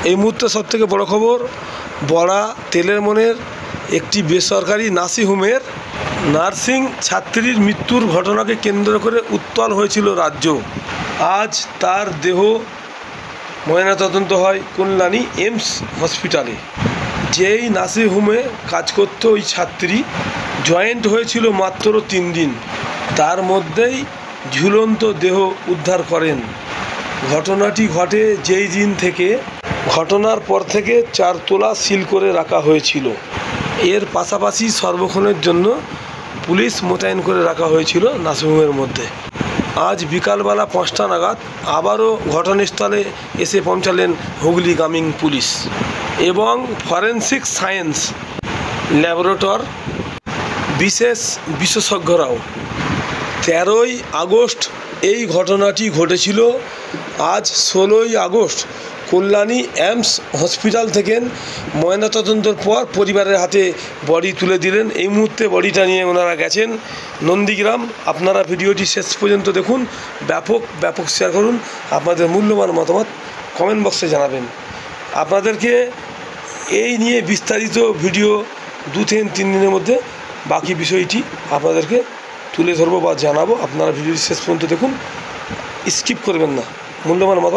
এই মুহূর্তে সবথেকে বড় খবর, বড়া তেলের মনের একটি বেসরকারি নার্সিংহোমের নার্সিং ছাত্রীর মৃত্যুর ঘটনাকে কেন্দ্র করে উত্তাল হয়েছিল রাজ্য। আজ তার দেহ ময়নাতদন্ত হয় কল্যাণী এইমস হসপিটালে। যেই নার্সিংহোমে কাজ করত ওই ছাত্রী, জয়েন্ট হয়েছিল মাত্র 3 দিন, তার মধ্যেই ঝুলন্ত দেহ উদ্ধার করেন। ঘটনাটি ঘটে যেই দিন থেকে, ঘটনার পর থেকে 4 তোলা সিল করে রাখা হয়েছিল। এর পাশাপাশি সর্বক্ষণের জন্য পুলিশ মোতায়েন করে রাখা হয়েছিল নার্সিংহোমের মধ্যে। আজ বিকালবেলা 5টা নাগাদ আবারও ঘটনাস্থলে এসে পৌঁছালেন হুগলি গ্রামীণ পুলিশ এবং ফরেনসিক সায়েন্স ল্যাবরেটর বিশেষ বিশেষজ্ঞরাও। 13ই আগস্ট এই ঘটনাটি ঘটেছিল। আজ 16ই আগস্ট কল্যাণী এইমস হসপিটাল থেকে ময়নাতদন্তের পর পরিবারের হাতে বডি তুলে দিলেন। এই মুহূর্তে বডিটা নিয়ে ওনারা গেছেন নন্দীগ্রাম। আপনারা ভিডিওটি শেষ পর্যন্ত দেখুন, ব্যাপক শেয়ার করুন, আপনাদের মূল্যবান মতামত কমেন্ট বক্সে জানাবেন। আপনাদেরকে এই নিয়ে বিস্তারিত ভিডিও 2-3 দিনের মধ্যে বাকি বিষয়টি আপনাদেরকে তুলে ধরবো বা জানাবো। আপনারা ভিডিওটি শেষ পর্যন্ত দেখুন, স্কিপ করবেন না, মূল্যবান মতামত